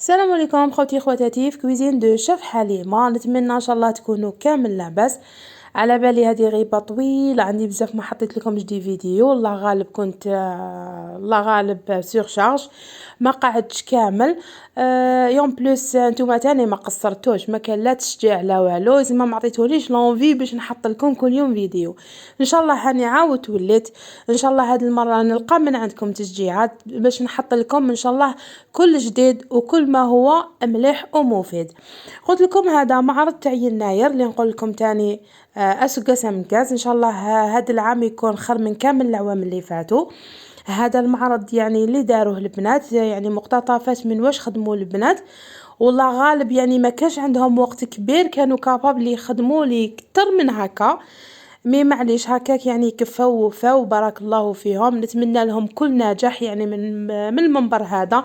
السلام عليكم خوتي خواتاتي في كويزين دو شيف حليمه. نتمنى ان شاء الله تكونوا كامل لاباس. على بالي هذه غيبه طويله عندي بزاف ما حطيت لكم جدي فيديو، الله غالب كنت الله غالب سور شارج ما قعدتش كامل. يوم بلوس نتوما تاني ما قصرتوش، ما كان لا تشجيع لا والو، زعما ما عطيتونيش لونفي باش نحط لكم كل يوم فيديو. ان شاء الله هاني عاودت وليت ان شاء الله هذه المره نلقى من عندكم تشجيعات باش نحط لكم ان شاء الله كل جديد وكل ما هو مليح ومفيد. قلت لكم هذا معرض تاع يناير اللي نقول لكم تاني اسوق سمكاز ان شاء الله هذا العام يكون خير من كامل العوام اللي فاتوا. هذا المعرض يعني اللي داروه البنات، يعني مقتطفات من واش خدموا البنات، والله غالب يعني ما كانش عندهم وقت كبير، كانوا كابابل يخدموا لي اكثر من هكا. مي معليش هكاك يعني يكفوا وفاو بارك الله فيهم. نتمنى لهم كل نجاح يعني من المنبر هذا.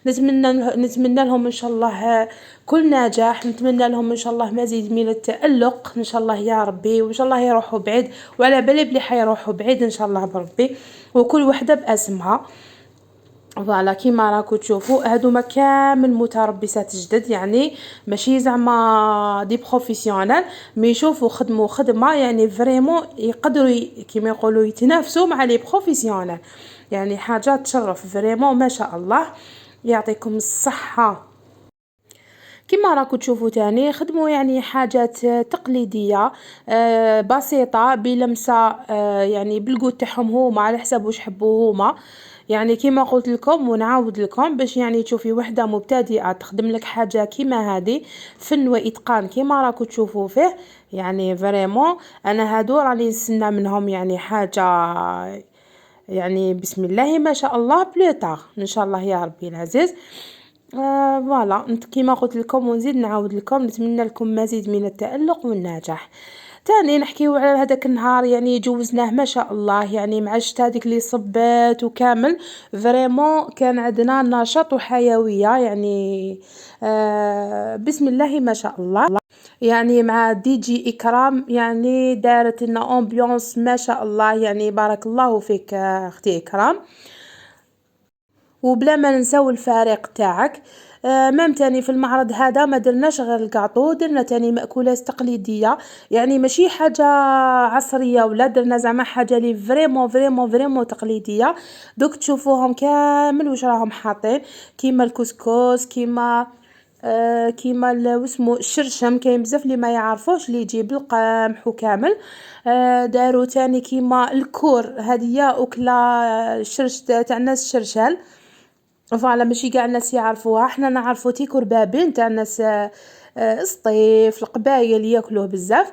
نتمنى لهم ان شاء الله كل نجاح، نتمنى لهم ان شاء الله مزيد من التألق ان شاء الله يا ربي، وان شاء الله يروحوا بعيد، وعلى بالي بلي حيروحوا بعيد ان شاء الله بربي، وكل وحده باسمها. فوالا كيما راكو تشوفوا هادوما كامل متربصات جدد، يعني ماشي زعما دي بروفيسيونيل، مي يشوفوا خدموا خدمه يعني فريمون يقدروا كيما يقولوا يتنافسوا مع لي بروفيسيونيل، يعني حاجه تشرف فريمون ما شاء الله. يعطيكم الصحه. كما راكو تشوفوا تاني خدموا يعني حاجات تقليديه بسيطه بلمسه يعني بالقوت تاعهم هما على حسب واش حبوا هما. يعني كما قلت لكم ونعاود لكم باش يعني تشوفي وحده مبتدئه تخدم لك حاجه كيما هذه فن واتقان كما راكو تشوفوا فيه، يعني فريمون انا هادو راني نستنى منهم يعني حاجه، يعني بسم الله ما شاء الله بلوطار ان شاء الله يا ربي العزيز. فوالا كيما قلت لكم ونزيد نعاود لكم نتمنى لكم مزيد من التألق والنجاح. تاني نحكيو على هذاك النهار يعني جوزناه ما شاء الله، يعني مع الشتا هذيك اللي صبات وكامل فريمون كان عندنا نشاط وحيويه، يعني بسم الله ما شاء الله. يعني مع دي جي إكرام يعني دارت لنا امبيونس ما شاء الله، يعني بارك الله فيك اختي إكرام. وبلا ما ننساو الفريق تاعك. مام تاني في المعرض هذا ما درناش غير الكاطو، درنا تاني مأكولات تقليديه، يعني ماشي حاجه عصريه ولا درنا زعما حاجه لي فريمون فريمون فريمون تقليديه. دوك تشوفوهم كامل واش راهم حاطين، كيما الكسكس كيما واسمو الشرشم، كاين بزاف اللي ما يعرفوش اللي يجي بالقمح وكامل. داروا تاني كيما الكور هديه وكلا الشرش تاع الناس الشرشال. فوالا ماشي قاع الناس يعرفوها، حنا نعرفو تيكور بابين تاع الناس سطيف القبايل ياكلوه بزاف.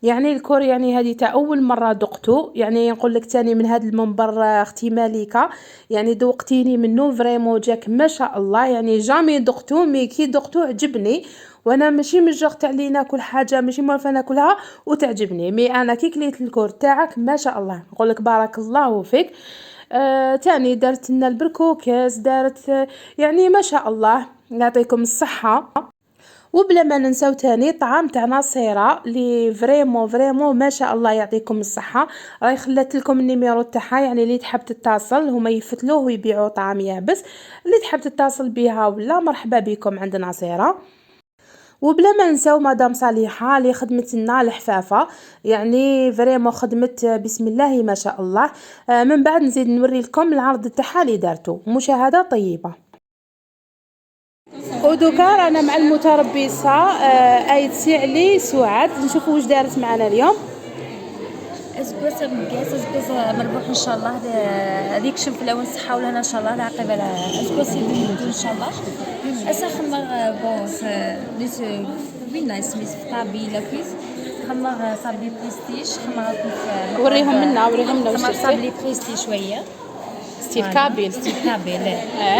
يعني الكور يعني هذه تاع اول مره دقتو، يعني نقول لك تاني من هذا المنبر اختي مالكه، يعني ذوقتيني منه فريمون جاك ما شاء الله، يعني جامي دقتو مي كي دقتو عجبني. وانا ماشي من الجوغ تاع اللي ناكل حاجه ماشي موالفه ناكلها وتعجبني، مي انا كي كليت الكور تاعك ما شاء الله نقول لك بارك الله فيك. تاني دارت لنا البركوكس دارت يعني ما شاء الله يعطيكم الصحة. وبلا ما ننساو تاني طعام تاع نصيرة لي فريمون فريمون ما شاء الله يعطيكم الصحة. راهي خلات لكم النيميرو تاعها، يعني اللي تحب تتصل هما يفتلوه ويبيعوا طعام يابس، اللي تحب تتصل بها ولا مرحبا بكم عند نصيرة. وبلا ما نساو مدام صالحه اللي خدمت لنا الحفافه، يعني فريمون خدمت بسم الله ما شاء الله. من بعد نزيد نوري لكم العرض تاعها اللي دارته، مشاهده طيبه. ودوكا رانا مع المتربصه ايت سعلي سعاد، نشوفوا واش دارت معنا اليوم. اسكوس مكاس اسكوس مربوح ان شاء الله. هذيك شوف لو نصحاو لها ان شاء الله العاقبه لها اسكوس يدير ان شاء الله. اسا خمر بوس ليس وين نايس ميس طابي لافيس خمر صابي بريستيج خمر وريهم لنا واش خمر صابي بريستيج شويه ستيل كابيل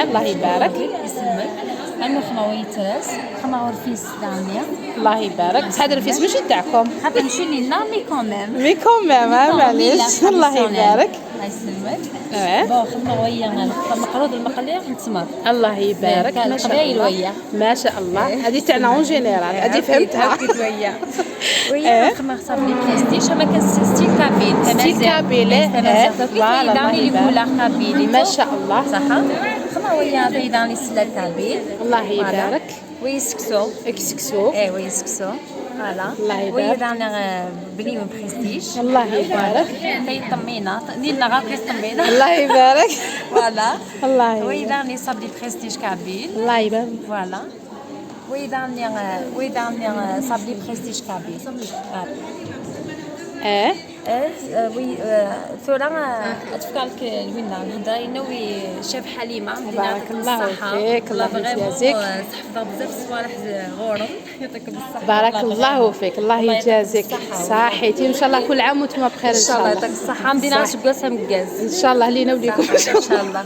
الله يبارك يسلمك. أنا خمر يتراس خمر رفيس دامية الله يبارك. هذا الرفيس ماشي تاعكم حتى نمشي لنا مي كوميم معليش الله يبارك الله يسلمك. بون خدمة ويا مقروض المقلير نتسمر الله يبارك ما شاء الله ويا ما شاء الله. هذه تاعنا اون جينيرال هذه فهمتها ويا خمر صابلي بريستيج ما كان ستيل كابيل ستيل كابيل فوالا داني لي بولا كابيل ما شاء الله صح. خمر وهي بيضان لي سلال تاع البيض. الله يبارك. ويسكسو اكسكسو. ويسكسو فوالا. الله يبارك. وهي دانا بلي من بريستيج. الله يبارك. تاي طمينه نينا غا بريس طمينه. الله يبارك. فوالا. الله يبارك. وهي داني صابلي بريستيج كابيل. الله يبارك. فوالا. وهي داني صابلي بريستيج كابيل. وي ثورة أتفكرك وين نهضر نوي شاف حليمة بارك الله فيك. الله يجازيك. صحفظة بزاف صوالح غورم يعطيكم الصحة. بارك الله فيك. الله يجازيك. صحيتي ان شاء الله كل عام وانتم بخير ان شاء الله. يعطيك الصحة. مدينة شكواسها مكاز ان شاء الله لينا وليكم ان شاء الله.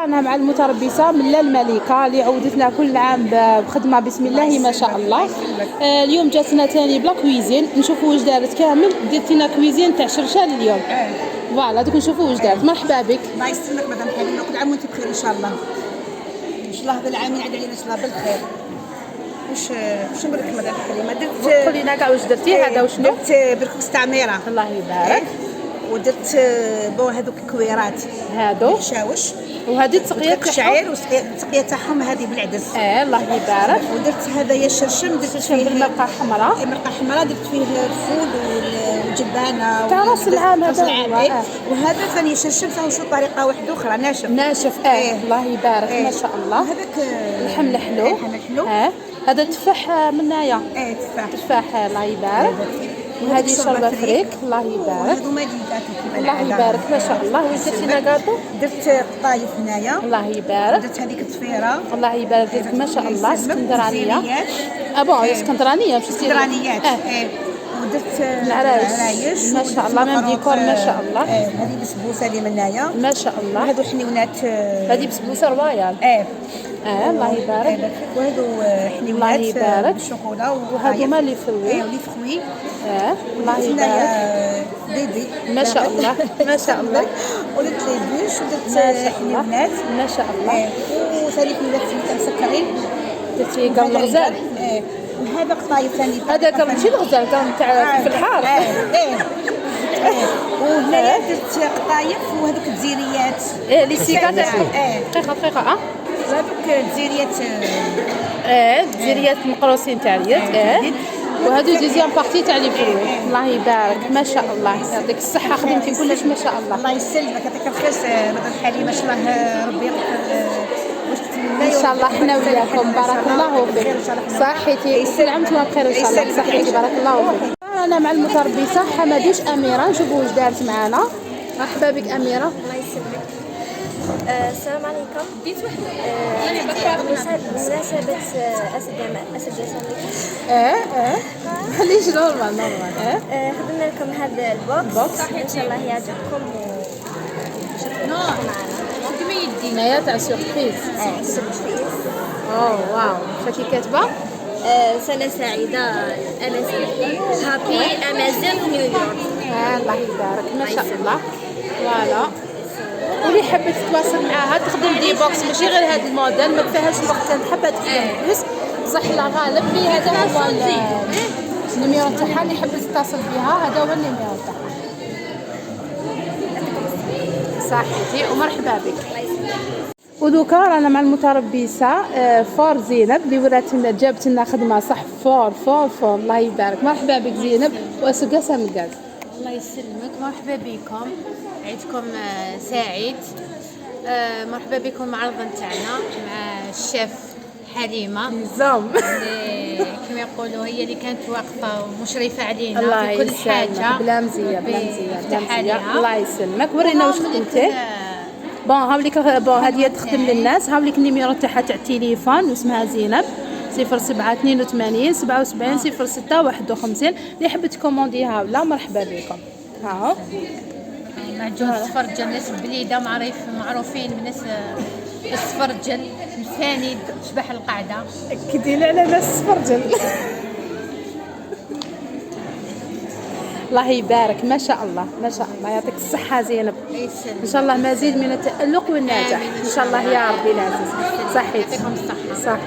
أنا مع المتربصة من الملكة اللي عودتنا كل عام بخدمة بسم الله ما شاء الله. اليوم جاتنا ثاني بلا كويزين، نشوفوا واش دارت كامل. درتي لنا كويزين تاع شرشال اليوم. فوالا دوك نشوفوا واش دارت. مرحبا بك. الله يسلمك مدام حليمه، كل عام وانت بخير ان شاء الله. ان شاء الله هذا العام يعد علينا ان شاء الله بالخير. واش نقول لك مدام حليمه؟ درت قولي لنا كاع واش درتي. هذا وشنو؟ درت بركوكس تاع ميره. الله يبارك. ودرت بون هذوك الكويرات هادو شاوش، وهذه التقيه تاعهم شعير والتقيه تاعهم هذه بالعدس. الله يبارك. ودرت هذايا الشرشم، درت فيه بالمرقه حمراء. مرقه حمراء، درت فيه الفول والجبانه تاع راس العام هذا. وهذا ثاني شرشم تاعو شو طريقه واحده اخرى ناشف. الله يبارك. ما شاء الله. هذاك اللحم الحلو. هذا تفاح من هنايا. تفاح. الله يبارك. وهذه شربة فريك. الله يبارك. وهذو مديدات الله يبارك. ما شاء الله. ودرتي لنا كاطو. درت قطايف هنايا. الله يبارك. درت هذيك الطفيره. الله يبارك فيك. ما شاء الله. اسكندرانيه. بون اسكندرانيه ماشي اسكندرانيات. ودرت العرايش. ما شاء الله. مام ديكور ما شاء الله. هذه بسبوسه اللي من هنايا. ما شاء الله. هذو حنيونات. هذه بسبوسه رويال. الله يبارك. وهذو حنيونات بالشوكولا. وهذو ما لي فروي. لي فروي. الله يبارك. بيبي. ما شاء الله. ما شاء الله. ودرت لي بوش ودرت حنيونات. ما شاء الله. وثاني حنيونات مسكرين. درتي كاع الغزال. وهذا قطايف ثاني. هذا ماشي الغزال كان تاع في الحار. وهنايا درت قطايف وهذوك الجزيريات. لي سيكات. دقيقه. هذوك الجزيريات. الجزيريات مقروصين تاع اليد. وهذو دوزيام بارتي تاع لي فروي. الله يبارك. ما شاء الله. يعطيك الصحه. خدمتي كلش ما شاء الله. الله يسلمك يعطيك الخير مدام حليمه. ما شاء الله ربي ان شاء الله احنا وياكم. بارك الله فيك. صحيتي كل عام وانتم بخير ان شاء الله. صحيتي بارك الله فيك. انا مع المتربصه حمديش اميره. نشوفوا واش دارت معنا. مرحبا بك اميره. الله يسلمك. السلام عليكم. بمناسبة أسد ياسمين. خليش نورمال. خدمنا لكم هذا البوكس. إن شاء الله يعجبكم وشكرا معنا. هنايا تاع سوربريز. واو. شكي كاتبه سنة سعيدة أمازيغ. هابي أمازيغ نيويورك. الله يبارك. ما شاء الله. فوالا. واللي حبت تتواصل معاها تخدم دي بوكس ماشي غير هذا الموديل. ما كفاهاش الوقت حابه تخدم بلوس بصح لا غالب في هذا هو النيميرو تاعها. اللي حبت تتصل بها هذا هو النيميرو تاعها. صحيتي ومرحبا بك. ودوكا رانا مع المتربصه فور زينب اللي وراتنا جابت لنا خدمه صح. فور. الله يبارك. مرحبا بك زينب. واسقاسها من الغاز. الله يسلمك. مرحبا بكم. عيدكم سعيد. مرحبا بكم مع العرض نتاعنا مع الشيف حليمه نظام. كما يقولوا هي اللي كانت واقفه ومشرفه علينا الله في كل حاجه. بلا مزيه. الله يسلمك. ورينا واش خدمتي. بون هاوليك. بون هذه تخدم للناس. هاوليك النيميرو تاعها تاع التليفون واسمها زينب 0782 77 06 51. اللي حبت تكومونديها ولا مرحبا بكم. هاو معجون السفرجل. ناس بليده معروفين بالناس السفرجل الفاني شبح القعده. اكدي لي على ناس السفرجل. الله يبارك، ما شاء الله ما شاء الله، يعطيك الصحة زينب. يسلمك. ان شاء الله مزيد من التألق والنجاح آمين ان شاء الله يا ربي العزيز. صحيت يعطيكم الصحة. صح.